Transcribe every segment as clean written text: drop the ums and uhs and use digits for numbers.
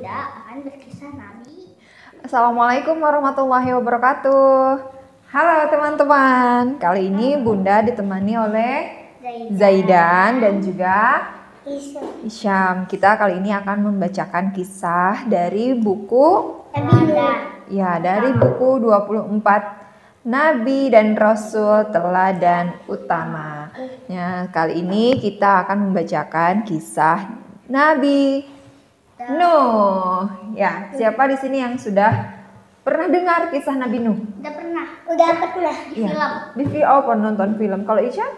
Bunda akan berkisah Nabi. Assalamualaikum warahmatullahi wabarakatuh. Halo teman-teman, kali ini Bunda ditemani oleh Zaidan dan juga Isyam. Kita kali ini akan membacakan kisah dari buku dari buku 24 Nabi dan Rasul Teladan Utama. Ya, kali ini kita akan membacakan kisah Nabi Nuh. Ya, siapa di sini yang sudah pernah dengar kisah Nabi Nuh? Udah pernah di film. Nonton film. Kalau Isya?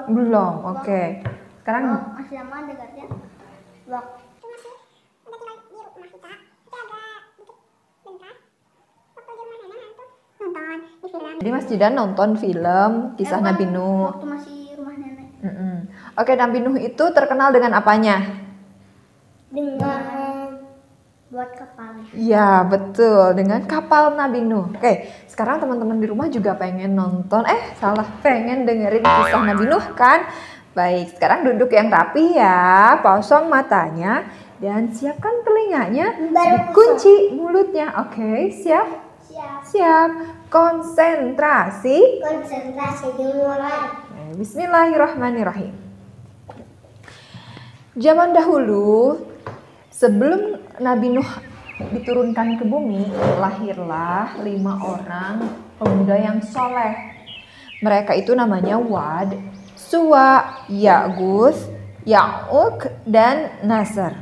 Belum. Oke. Sekarang Masih lama dengarnya. Jadi Mas Jidan nonton film kisah Nabi Nuh. Waktu masih rumah nenek. Oke, Nabi Nuh itu terkenal dengan apanya? Dengan buat kapal. Ya, betul, dengan kapal Nabi Nuh. Oke, sekarang teman-teman di rumah juga pengen pengen dengerin kisah Nabi Nuh kan? Baik, sekarang duduk yang rapi ya, pasang matanya dan siapkan telinganya, dikunci mulutnya. Oke, siap? Siap. Konsentrasi Dimulai. Bismillahirrahmanirrahim. Zaman dahulu, sebelum Nabi Nuh diturunkan ke bumi, lahirlah 5 orang pemuda yang soleh. Mereka itu namanya Wad, Suwa, Ya'guth, Ya'uk, dan Nasr.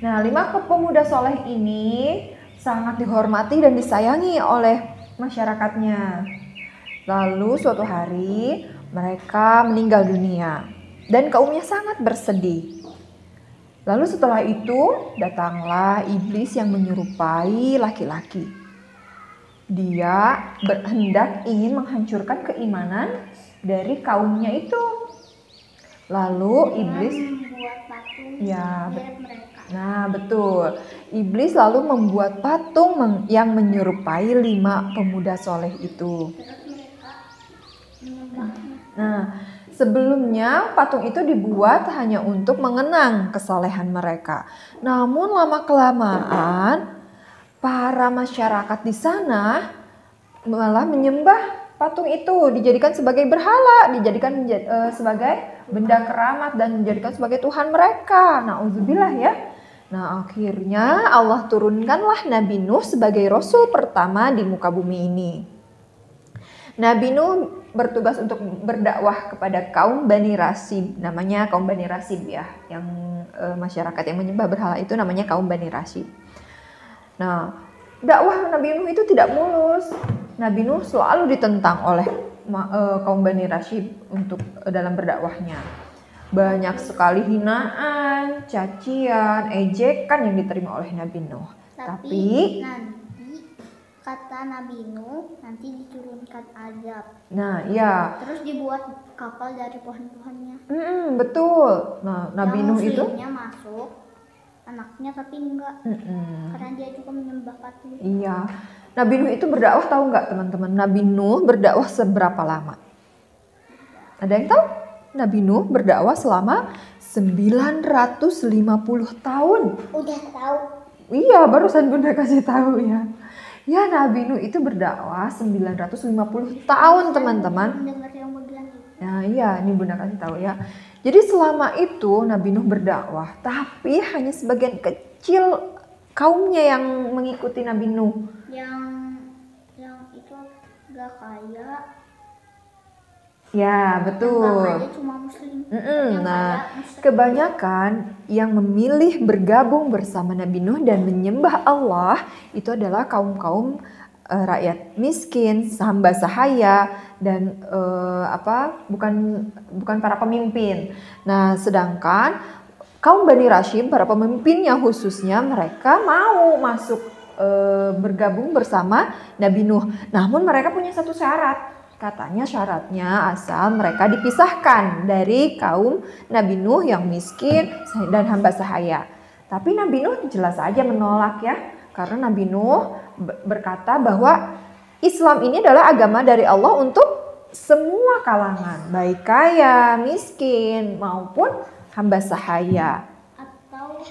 Nah, 5 pemuda soleh ini sangat dihormati dan disayangi oleh masyarakatnya. Lalu suatu hari mereka meninggal dunia dan kaumnya sangat bersedih. Lalu setelah itu datanglah iblis yang menyerupai laki-laki. Dia berhendak ingin menghancurkan keimanan dari kaumnya itu. Lalu iblis membuat patung mereka. Nah, betul. Iblis lalu membuat patung yang menyerupai 5 pemuda soleh itu. Terus mereka menyembahnya. Nah, sebelumnya patung itu dibuat hanya untuk mengenang kesolehan mereka. Namun lama-kelamaan para masyarakat di sana malah menyembah patung itu, dijadikan sebagai berhala, dijadikan sebagai benda keramat dan dijadikan sebagai Tuhan mereka. Nauzubillah ya. Nah, akhirnya Allah turunkanlah Nabi Nuh sebagai rasul pertama di muka bumi ini. Nabi Nuh bertugas untuk berdakwah kepada kaum Bani Rasib. Namanya kaum Bani Rasib ya. Yang masyarakat yang menyembah berhala itu namanya kaum Bani Rasib. Nah, dakwah Nabi Nuh itu tidak mulus. Nabi Nuh selalu ditentang oleh kaum Bani Rasib untuk dalam berdakwahnya. Banyak sekali hinaan, cacian, ejekan yang diterima oleh Nabi Nuh. Tapi nanti kata Nabi Nuh nanti diturunkan azab. Nah, iya. Terus dibuat kapal dari pohon-pohonnya. Betul. Nah, Nabi Nuh itu masuk, anaknya tapi enggak. Karena dia juga menyembah patung. Iya. Nabi Nuh itu berdakwah, tahu nggak teman-teman? Nabi Nuh berdakwah seberapa lama? Ada yang tahu? Nabi Nuh berdakwah selama 950 tahun. Udah tahu. Iya, barusan Bunda kasih tahu ya. Ya, Nabi Nuh itu berdakwah 950 tahun, teman-teman. Dengar yang bagian itu. Nah, iya, ini Bunda kasih tahu ya. Jadi selama itu Nabi Nuh berdakwah, tapi hanya sebagian kecil kaumnya yang mengikuti Nabi Nuh. Yang itu gak kaya. Ya, betul. Yang kaya cuma muslim. Nah, kebanyakan yang memilih bergabung bersama Nabi Nuh dan menyembah Allah itu adalah kaum-kaum rakyat miskin, hamba sahaya, dan bukan para pemimpin. Nah, sedangkan kaum Bani Rasib, para pemimpinnya khususnya, mereka mau masuk bergabung bersama Nabi Nuh. Namun mereka punya satu syarat. Katanya syaratnya asal mereka dipisahkan dari kaum Nabi Nuh yang miskin dan hamba sahaya. Tapi Nabi Nuh jelas saja menolak ya. Karena Nabi Nuh berkata bahwa Islam ini adalah agama dari Allah untuk semua kalangan. Baik kaya, miskin, maupun hamba sahaya. Atau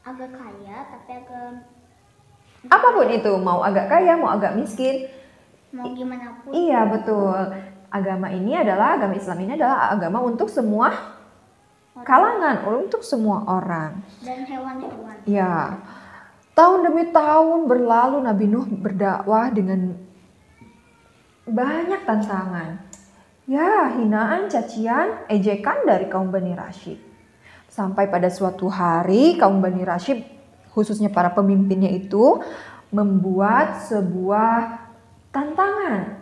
agak kaya tapi agak Apapun itu, mau agak kaya, mau agak miskin. mau gimana pun. Iya, betul. Agama Islam ini adalah agama untuk semua kalangan, untuk semua orang. Dan hewan-hewan. Ya. Tahun demi tahun berlalu Nabi Nuh berdakwah dengan banyak tantangan. Ya, hinaan, cacian, ejekan dari kaum Bani Rasyid. Sampai pada suatu hari kaum Bani Rasyid, khususnya para pemimpinnya itu, membuat sebuah tantangan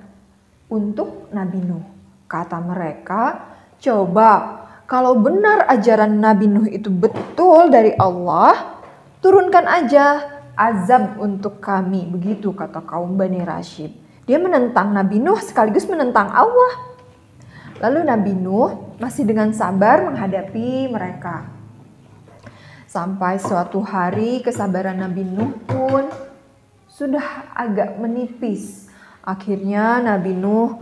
untuk Nabi Nuh. Kata mereka, coba kalau benar ajaran Nabi Nuh itu betul dari Allah, turunkan aja azab untuk kami. Begitu kata kaum Bani Rasyid. Dia menentang Nabi Nuh sekaligus menentang Allah. Lalu Nabi Nuh masih dengan sabar menghadapi mereka. Sampai suatu hari kesabaran Nabi Nuh pun sudah agak menipis. Akhirnya Nabi Nuh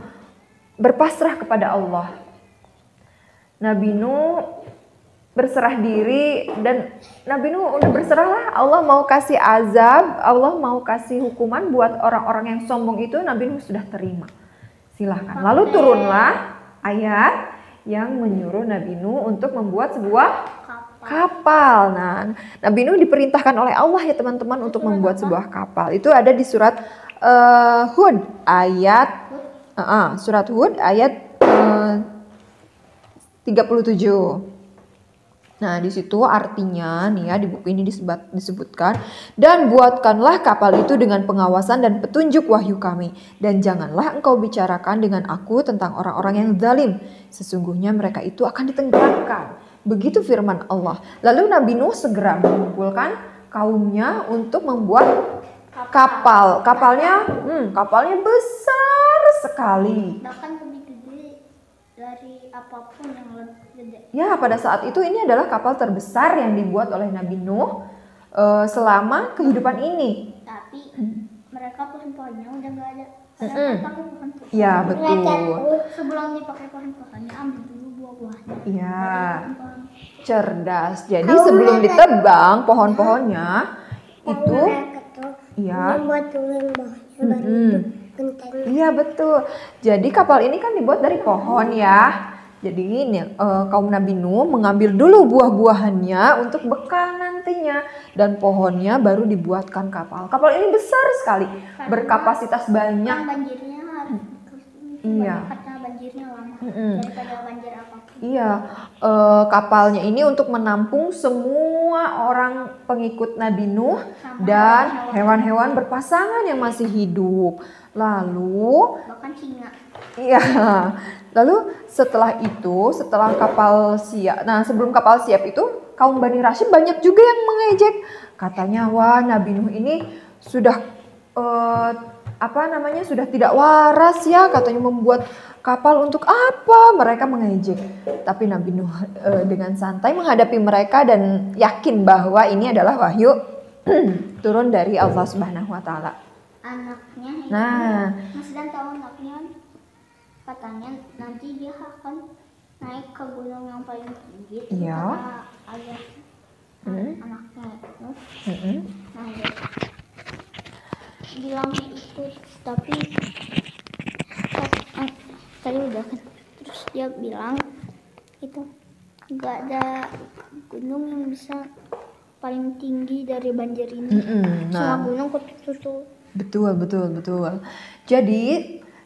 berpasrah kepada Allah. Nabi Nuh berserah diri dan Nabi Nuh udah berserah lah. Allah mau kasih azab, Allah mau kasih hukuman buat orang-orang yang sombong itu, Nabi Nuh sudah terima. Silahkan. Lalu turunlah ayat yang menyuruh Nabi Nuh untuk membuat sebuah kapal. Nah, Nabi Nuh diperintahkan oleh Allah ya teman-teman untuk membuat sebuah kapal. Itu ada di surat Hud ayat surat Hud ayat 37. Nah, di situ artinya nih ya, di buku ini disebutkan, dan buatkanlah kapal itu dengan pengawasan dan petunjuk wahyu kami, dan janganlah engkau bicarakan dengan aku tentang orang-orang yang zalim, sesungguhnya mereka itu akan ditenggelamkan. Begitu firman Allah. Lalu Nabi Nuh segera mengumpulkan kaumnya untuk membuat kapal. Kapalnya besar sekali. Bahkan lebih gede dari apapun yang lebih gede. Ya, pada saat itu ini adalah kapal terbesar yang dibuat oleh Nabi Nuh selama kehidupan ini. Tapi mereka pohon-pohonnya udah nggak ada. Ya, betul. Sebelum dipakai pohon-pohonnya, ambil dulu buah-buahnya. Iya, cerdas. Jadi sebelum ditebang pohon-pohonnya itu, iya. Iya, betul. Jadi kapal ini kan dibuat dari pohon ya. Jadi ini kaum Nabi Nuh mengambil dulu buah-buahannya untuk bekal nantinya, dan pohonnya baru dibuatkan kapal. Kapal ini besar sekali, berkapasitas banyak. Kan banjirnya harus Iya. karena banjirnya lama daripada banjir apapun. Iya, kapalnya ini untuk menampung semua orang pengikut Nabi Nuh dan hewan-hewan berpasangan yang masih hidup. Lalu, Bahkan singa. iya. Lalu setelah kapal siap. Nah, sebelum kapal siap itu kaum Bani Rasyid banyak juga yang mengejek. Katanya, wah Nabi Nuh ini sudah sudah tidak waras ya, katanya membuat kapal untuk apa? Mereka mengejek. Tapi Nabi Nuh dengan santai menghadapi mereka dan yakin bahwa ini adalah wahyu turun dari Allah Subhanahu wa taala. Anaknya Mas Dan tahu anaknya, katanya nanti dia akan naik ke gunung yang paling tinggi. Iya. Kata ayah anaknya itu. Nah, dia bilangnya ikut, tapi tadi udah kan. Terus dia bilang itu nggak ada gunung yang bisa paling tinggi dari banjir ini. Semua gunung ketutup. Betul. Jadi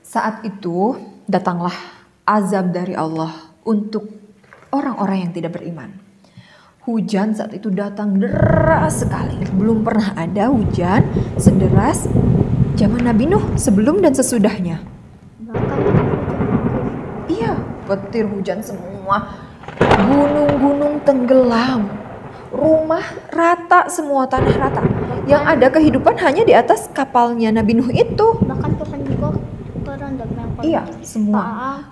saat itu datanglah azab dari Allah untuk orang-orang yang tidak beriman. Hujan saat itu datang deras sekali. Belum pernah ada hujan sederas zaman Nabi Nuh sebelum dan sesudahnya. Iya, petir hujan semua. Gunung-gunung tenggelam. Rumah rata, semua tanah rata. Yang ada kehidupan hanya di atas kapalnya Nabi Nuh itu. Bahkan pohon juga terendam. Iya, semua.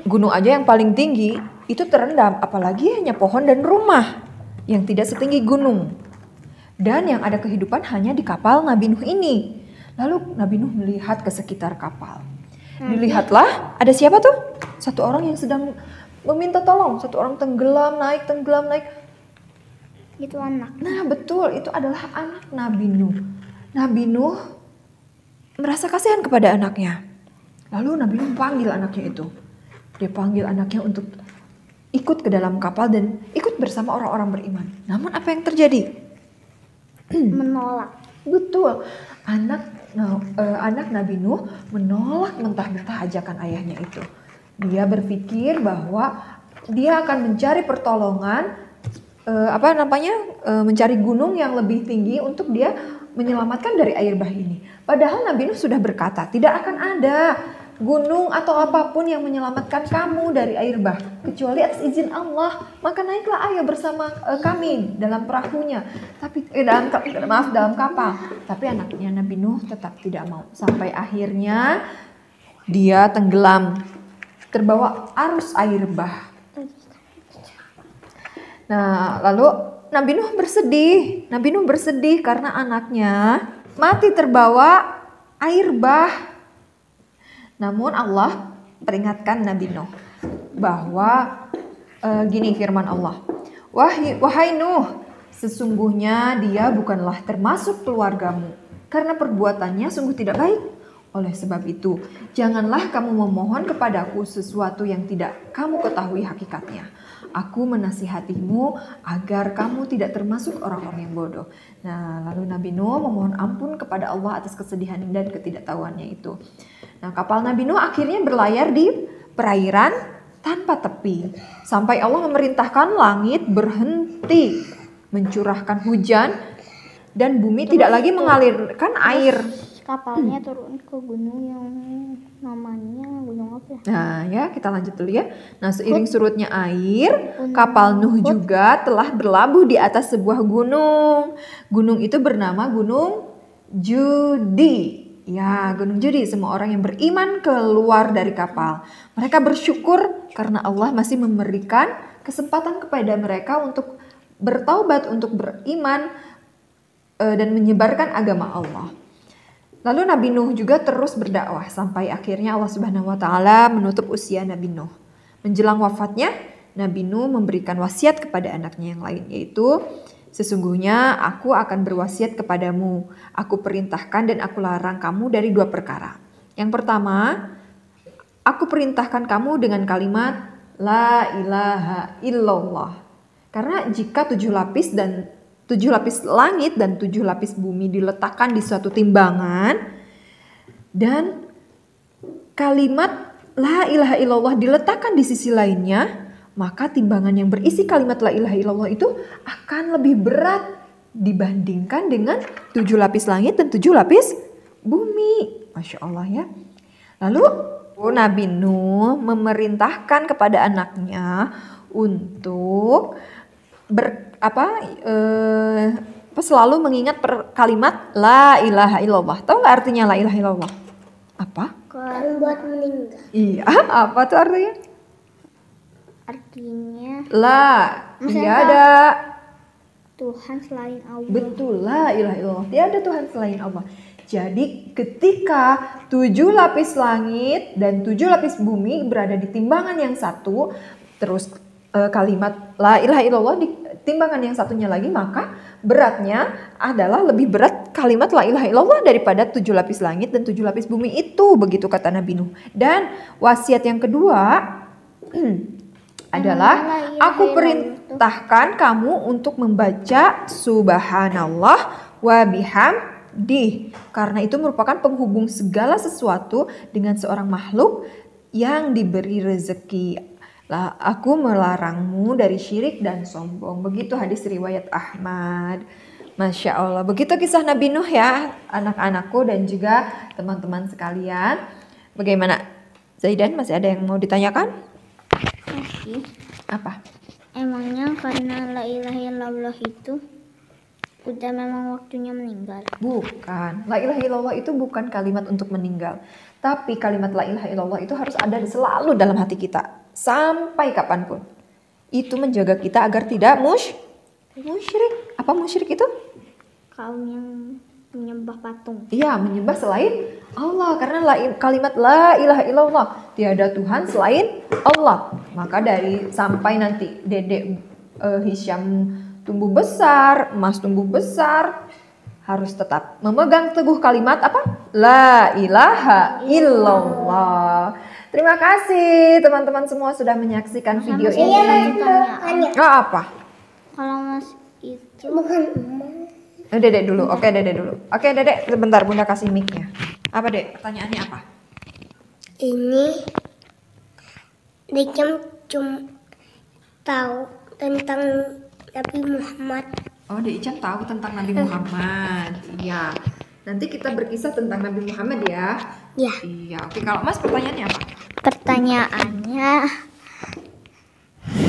Gunung aja yang paling tinggi itu terendam, apalagi hanya pohon dan rumah yang tidak setinggi gunung. Dan yang ada kehidupan hanya di kapal Nabi Nuh ini. Lalu Nabi Nuh melihat ke sekitar kapal. Dilihatlah, ada siapa tuh? Satu orang yang sedang meminta tolong. Satu orang tenggelam naik. Gitu anak. Nah betul, itu adalah anak Nabi Nuh. Nabi Nuh merasa kasihan kepada anaknya. Lalu Nabi Nuh panggil anaknya itu. Dia panggil anaknya untuk ikut ke dalam kapal dan ikut bersama orang-orang beriman. Namun apa yang terjadi? Menolak. Betul, anak Nabi Nuh menolak mentah-mentah ajakan ayahnya itu. Dia berpikir bahwa dia akan mencari pertolongan, mencari gunung yang lebih tinggi untuk dia menyelamatkan dari air bah ini. Padahal Nabi Nuh sudah berkata, tidak akan ada gunung atau apapun yang menyelamatkan kamu dari air bah kecuali atas izin Allah. Maka naiklah ayo bersama kami dalam perahunya, dalam kapal. Tapi anaknya Nabi Nuh tetap tidak mau. Sampai akhirnya dia tenggelam, terbawa arus air bah. Nah, lalu Nabi Nuh bersedih. Nabi Nuh bersedih karena anaknya mati terbawa air bah. Namun Allah peringatkan Nabi Nuh bahwa gini firman Allah. Wahai Nuh, sesungguhnya dia bukanlah termasuk keluargamu karena perbuatannya sungguh tidak baik. Oleh sebab itu, janganlah kamu memohon kepadaku sesuatu yang tidak kamu ketahui hakikatnya. Aku menasihatimu agar kamu tidak termasuk orang-orang yang bodoh. Nah, lalu Nabi Nuh memohon ampun kepada Allah atas kesedihan dan ketidaktahuannya itu. Nah, kapal Nabi Nuh akhirnya berlayar di perairan tanpa tepi. Sampai Allah memerintahkan langit berhenti mencurahkan hujan dan bumi tidak lagi mengalirkan air. Kapalnya turun ke gunung yang namanya gunung apa ya? Nah ya, kita lanjut dulu ya. Nah, seiring surutnya air, kapal Nuh juga telah berlabuh di atas sebuah gunung. Gunung itu bernama Gunung Judi. Ya, Gunung Judi. Semua orang yang beriman keluar dari kapal. Mereka bersyukur karena Allah masih memberikan kesempatan kepada mereka untuk bertaubat, untuk beriman dan menyebarkan agama Allah. Lalu Nabi Nuh juga terus berdakwah sampai akhirnya Allah Subhanahu wa taala menutup usia Nabi Nuh. Menjelang wafatnya, Nabi Nuh memberikan wasiat kepada anaknya yang lain, yaitu sesungguhnya aku akan berwasiat kepadamu. Aku perintahkan dan aku larang kamu dari 2 perkara. Yang pertama, aku perintahkan kamu dengan kalimat La ilaha illallah. Karena jika 7 lapis langit dan 7 lapis bumi diletakkan di suatu timbangan dan kalimat La ilaha illallah diletakkan di sisi lainnya, maka timbangan yang berisi kalimat La ilaha illallah itu akan lebih berat dibandingkan dengan 7 lapis langit dan 7 lapis bumi. Masya Allah ya. Lalu Nabi Nuh memerintahkan kepada anaknya untuk selalu mengingat kalimat La ilaha illallah. Tahu nggak artinya La ilaha illallah? Apa? Buat meninggal. Iya, apa tuh artinya? Artinya tiada Tuhan selain Allah. Betul, La ilaha illallah. Tiada Tuhan selain Allah. Jadi ketika 7 lapis langit dan 7 lapis bumi berada di timbangan yang satu, terus kalimat La ilaha illallah di timbangan yang satunya lagi, maka beratnya adalah lebih berat kalimat La ilaha illallah daripada 7 lapis langit dan 7 lapis bumi itu. Begitu kata Nabi Nuh. Dan wasiat yang kedua adalah aku perintahkan kamu untuk membaca Subhanallah wa bihamdih, karena itu merupakan penghubung segala sesuatu dengan seorang makhluk yang diberi rezeki. Lah, aku melarangmu dari syirik dan sombong. Begitu hadis riwayat Ahmad. Masya Allah. Begitu kisah Nabi Nuh ya, anak-anakku dan juga teman-teman sekalian. Bagaimana? Zaidan, masih ada yang mau ditanyakan? Masih. Apa? Emangnya karena La ilaha illallah itu udah memang waktunya meninggal? Bukan. La ilaha illallah itu bukan kalimat untuk meninggal. Tapi kalimat La ilaha illallah itu harus ada selalu dalam hati kita. Sampai kapanpun. Itu menjaga kita agar tidak musyrik. Apa musyrik itu? Kaum yang menyembah patung. Iya, menyembah selain Allah. Karena kalimat La ilaha illallah, tiada Tuhan selain Allah. Maka sampai nanti Dedek Hisham tumbuh besar, emas tumbuh besar, harus tetap memegang teguh kalimat apa? La ilaha illallah. Terima kasih teman-teman semua sudah menyaksikan video ini. Oh, apa? Kalau Mas itu Dedek dulu. Oke, Dedek dulu. Oke, Dedek, sebentar Bunda kasih mic-nya. Apa, Dek? Pertanyaannya apa? Ini Dicam cuma tahu tentang Nabi Muhammad. Oh, Dek Icam tahu tentang Nabi Muhammad. Iya. Nanti kita berkisah tentang Nabi Muhammad ya. Ya. Iya. Oke, kalau Mas pertanyaannya apa? pertanyaannya,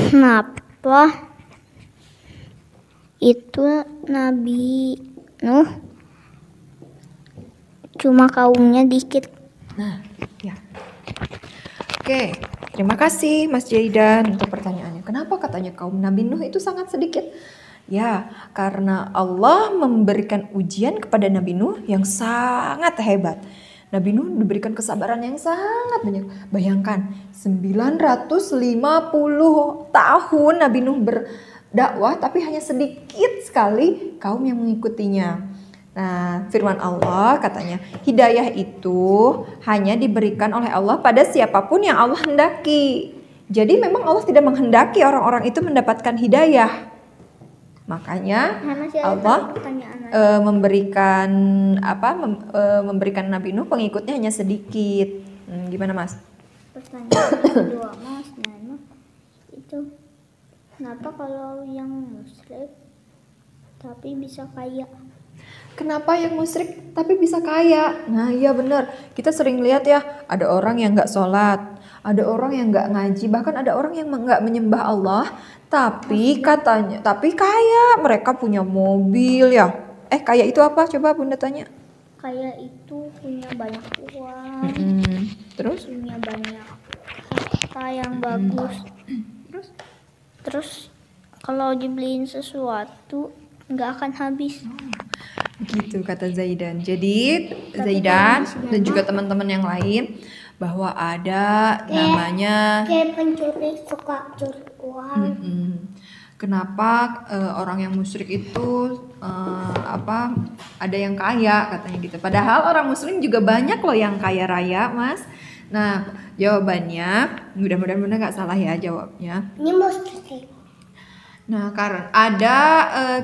kenapa itu Nabi Nuh cuma kaumnya dikit? Nah, ya. Oke, terima kasih Mas Jaidan untuk pertanyaannya. Kenapa katanya kaum Nabi Nuh itu sangat sedikit? Ya, karena Allah memberikan ujian kepada Nabi Nuh yang sangat hebat. Nabi Nuh diberikan kesabaran yang sangat banyak. Bayangkan, 950 tahun Nabi Nuh berdakwah, tapi hanya sedikit sekali kaum yang mengikutinya. Nah, firman Allah katanya, hidayah itu hanya diberikan oleh Allah pada siapapun yang Allah hendaki. Jadi memang Allah tidak menghendaki orang-orang itu mendapatkan hidayah. Makanya Allah memberikan Nabi Nuh pengikutnya hanya sedikit. Gimana Mas? Pertanyaan kedua Mas, itu kenapa kalau yang musyrik tapi bisa kaya? Kenapa yang musyrik tapi bisa kaya? Nah iya benar, kita sering lihat ya, ada orang yang gak sholat, ada orang yang gak ngaji, bahkan ada orang yang gak menyembah Allah, tapi kaya, mereka punya mobil ya. Kaya itu apa? Coba Bunda tanya. Kaya itu punya banyak uang, terus? Punya banyak harta yang bagus. Terus kalau dibeliin sesuatu nggak akan habis. Begitu kata Zaidan. Jadi Zaidan dan juga teman-teman yang lain bahwa ada namanya Kayak pencuri suka curi uang. Kenapa orang yang musyrik itu ada yang kaya katanya gitu. Padahal orang muslim juga banyak loh yang kaya raya, Mas. Nah, jawabannya mudah-mudahan Bunda nggak salah ya jawabnya. Ini musyrik. Nah, karena ada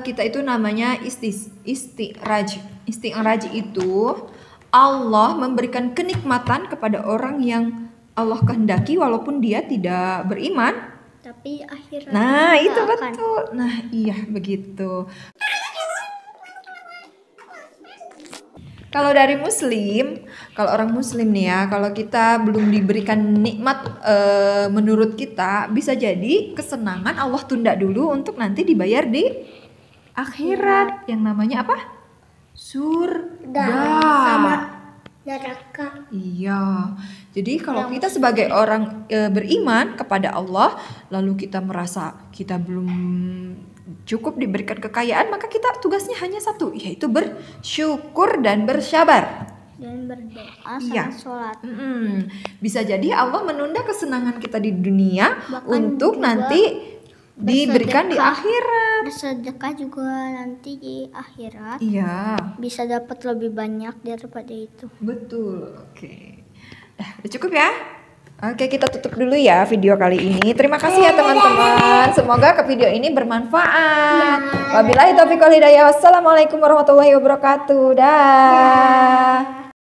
kita itu namanya isti'raj. Isti'raj itu Allah memberikan kenikmatan kepada orang yang Allah kehendaki walaupun dia tidak beriman. Tapi akhirnya Nah, itu betul. Nah, iya begitu. Kalau dari muslim, kalau orang muslim nih ya, kalau kita belum diberikan nikmat menurut kita, bisa jadi kesenangan Allah tunda dulu untuk nanti dibayar di akhirat. Yang namanya apa? Surga. Sama neraka. Iya. Jadi kalau kita sebagai orang beriman kepada Allah, lalu kita merasa kita belum cukup diberikan kekayaan, maka kita tugasnya hanya satu, yaitu bersyukur dan bersabar. Dan berdoa sama sholat. Bisa jadi Allah menunda kesenangan kita di dunia Bahkan untuk nanti diberikan di akhirat. Bersedekah juga nanti di akhirat. Iya. Bisa dapat lebih banyak daripada itu. Betul. Oke. Udah cukup ya? Oke, kita tutup dulu ya video kali ini. Terima kasih ya teman-teman. Semoga video ini bermanfaat. Wabillahi taufiq wal hidayah. Wassalamualaikum warahmatullahi wabarakatuh. Dah.